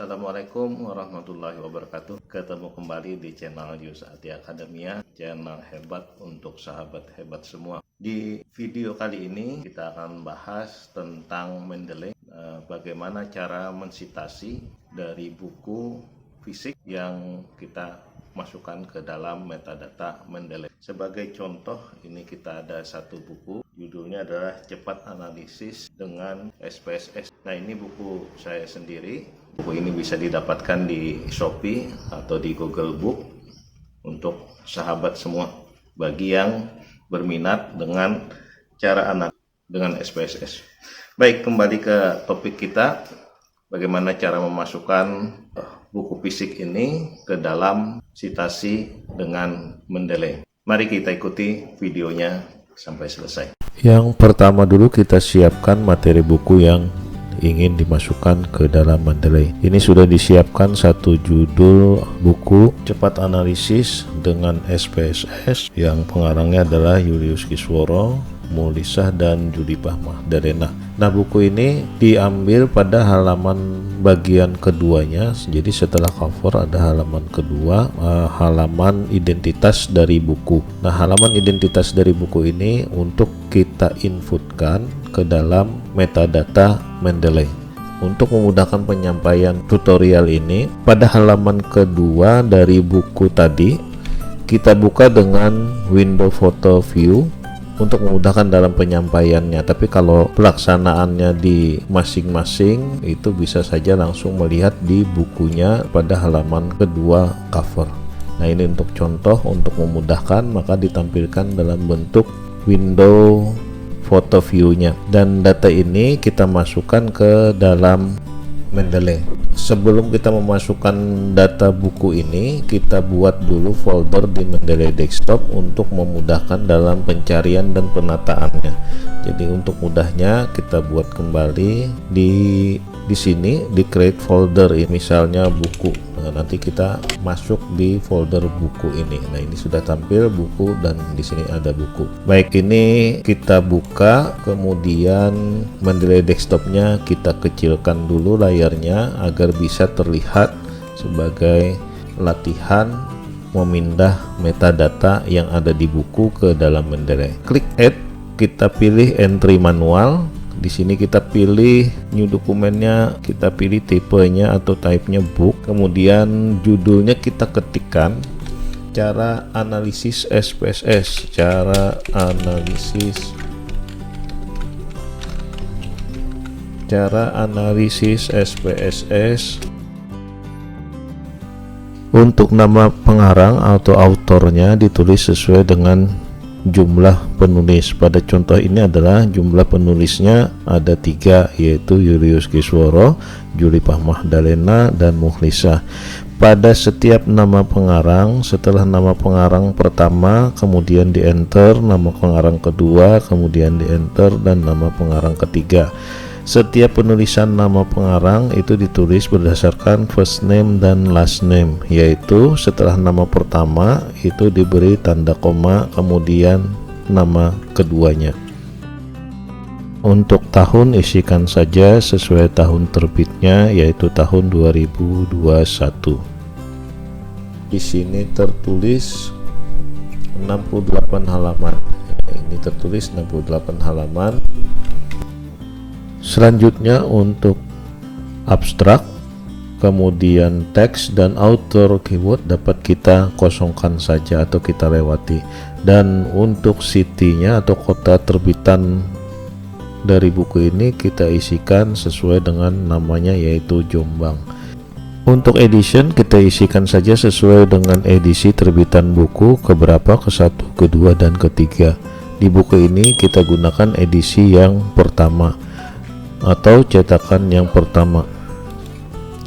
Assalamualaikum warahmatullahi wabarakatuh. Ketemu kembali di channel Yusati Akademia, channel hebat untuk sahabat hebat semua. Di video kali ini kita akan bahas tentang Mendeley, bagaimana cara mensitasi dari buku fisik yang kita masukkan ke dalam metadata Mendeley. Sebagai contoh, ini kita ada satu buku, judulnya adalah Cepat Analisis dengan SPSS. Nah, ini buku saya sendiri. Buku ini bisa didapatkan di Shopee atau di Google Book untuk sahabat semua bagi yang berminat dengan cara dengan SPSS. Baik, kembali ke topik kita, bagaimana cara memasukkan buku fisik ini ke dalam citasi dengan Mendeley. Mari kita ikuti videonya sampai selesai. Yang pertama dulu kita siapkan materi buku yang ingin dimasukkan ke dalam Mendeley. Ini sudah disiapkan satu judul buku Cepat Analisis dengan SPSS yang pengarangnya adalah Julius Kisworo, Mulisah, dan Julipah Mahdarena. Nah, buku ini diambil pada halaman bagian keduanya. Jadi setelah cover ada halaman kedua, halaman identitas dari buku. Nah, halaman identitas dari buku ini untuk kita inputkan ke dalam metadata Mendeley. Untuk memudahkan penyampaian tutorial ini, pada halaman kedua dari buku tadi kita buka dengan window photo view untuk memudahkan dalam penyampaiannya. Tapi kalau pelaksanaannya di masing-masing itu bisa saja langsung melihat di bukunya pada halaman kedua cover. Nah, ini untuk contoh, untuk memudahkan maka ditampilkan dalam bentuk window photo view-nya, dan data ini kita masukkan ke dalam Mendeley. Sebelum kita memasukkan data buku ini, kita buat dulu folder di Mendeley Desktop untuk memudahkan dalam pencarian dan penataannya. Jadi untuk mudahnya kita buat kembali di sini, di create folder ini, misalnya buku. Nah, nanti kita masuk di folder buku ini. Nah, ini sudah tampil buku dan di sini ada buku. Baik, ini kita buka, kemudian Mendeley Desktopnya kita kecilkan dulu layarnya agar bisa terlihat sebagai latihan memindah metadata yang ada di buku ke dalam Mendeley. Klik Add, kita pilih entry manual. Di sini kita pilih new dokumennya, kita pilih tipenya atau type-nya book, kemudian judulnya kita ketikkan cara analisis SPSS, cara analisis SPSS. Untuk nama pengarang atau autornya ditulis sesuai dengan jumlah penulis. Pada contoh ini adalah jumlah penulisnya ada 3, yaitu Julius Kisworo, Julipah Mahdarena, dan Mulisah. Pada setiap nama pengarang, setelah nama pengarang pertama kemudian di enter nama pengarang kedua, kemudian di enter dan nama pengarang ketiga. Setiap penulisan nama pengarang itu ditulis berdasarkan first name dan last name, yaitu setelah nama pertama itu diberi tanda koma, kemudian nama keduanya. Untuk tahun isikan saja sesuai tahun terbitnya, yaitu tahun 2021. Di sini tertulis 68 halaman. Ini tertulis 68 halaman. Selanjutnya untuk abstrak, kemudian teks dan author keyword dapat kita kosongkan saja atau kita lewati. Dan untuk city-nya atau kota terbitan dari buku ini kita isikan sesuai dengan namanya, yaitu Jombang. Untuk edition kita isikan saja sesuai dengan edisi terbitan buku keberapa, ke-1, ke-2, dan ke-3. Di buku ini kita gunakan edisi yang pertama atau cetakan yang pertama.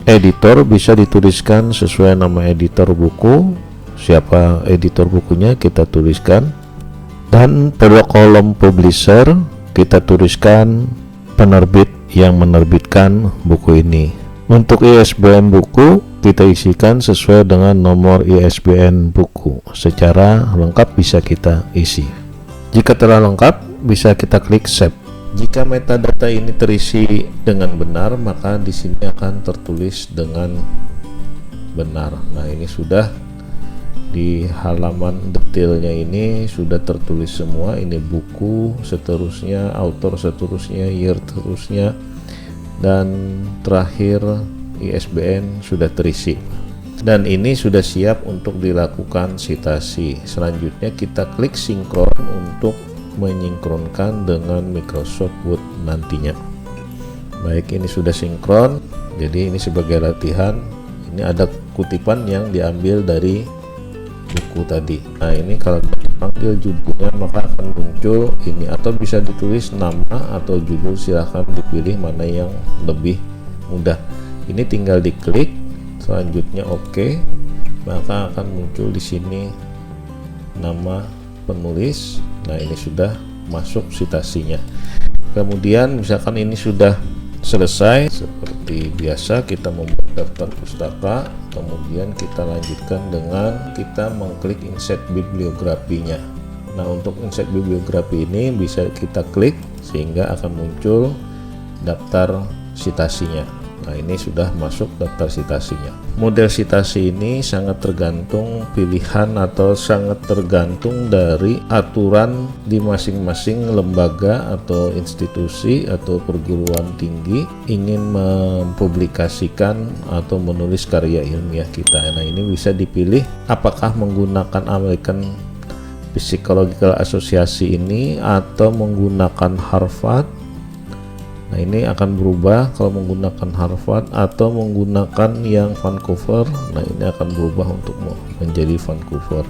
Editor bisa dituliskan sesuai nama editor buku, siapa editor bukunya kita tuliskan, dan pada kolom publisher kita tuliskan penerbit yang menerbitkan buku ini. Untuk ISBN buku kita isikan sesuai dengan nomor ISBN buku, secara lengkap bisa kita isi. Jika telah lengkap bisa kita klik save. Jika metadata ini terisi dengan benar, maka di sini akan tertulis dengan benar. Nah, ini sudah di halaman detailnya ini sudah tertulis semua. Ini buku, seterusnya author, seterusnya year, seterusnya, dan terakhir ISBN sudah terisi. Dan ini sudah siap untuk dilakukan sitasi. Selanjutnya kita klik sinkron untuk menyinkronkan dengan Microsoft Word nantinya. Baik, ini sudah sinkron. Jadi ini sebagai latihan. Ini ada kutipan yang diambil dari buku tadi. Nah, ini kalau dipanggil judulnya maka akan muncul ini, atau bisa ditulis nama atau judul, silahkan dipilih mana yang lebih mudah. Ini tinggal diklik, selanjutnya oke, maka akan muncul di sini nama penulis. Nah, ini sudah masuk citasinya. Kemudian misalkan ini sudah selesai, seperti biasa kita membuat daftar pustaka, kemudian kita lanjutkan dengan kita mengklik insert bibliografinya. Nah, untuk insert bibliografi ini bisa kita klik sehingga akan muncul daftar citasinya. Nah, ini sudah masuk daftar citasinya. Model citasi ini sangat tergantung pilihan atau sangat tergantung dari aturan di masing-masing lembaga atau institusi atau perguruan tinggi ingin mempublikasikan atau menulis karya ilmiah kita. Nah, ini bisa dipilih apakah menggunakan American Psychological Association ini atau menggunakan Harvard. Nah, ini akan berubah kalau menggunakan Harvard atau menggunakan yang Vancouver. Nah, ini akan berubah untuk menjadi Vancouver.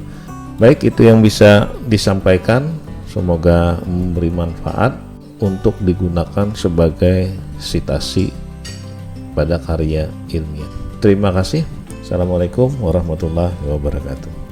Baik, itu yang bisa disampaikan. Semoga memberi manfaat untuk digunakan sebagai citasi pada karya ilmiah. Terima kasih. Assalamualaikum warahmatullahi wabarakatuh.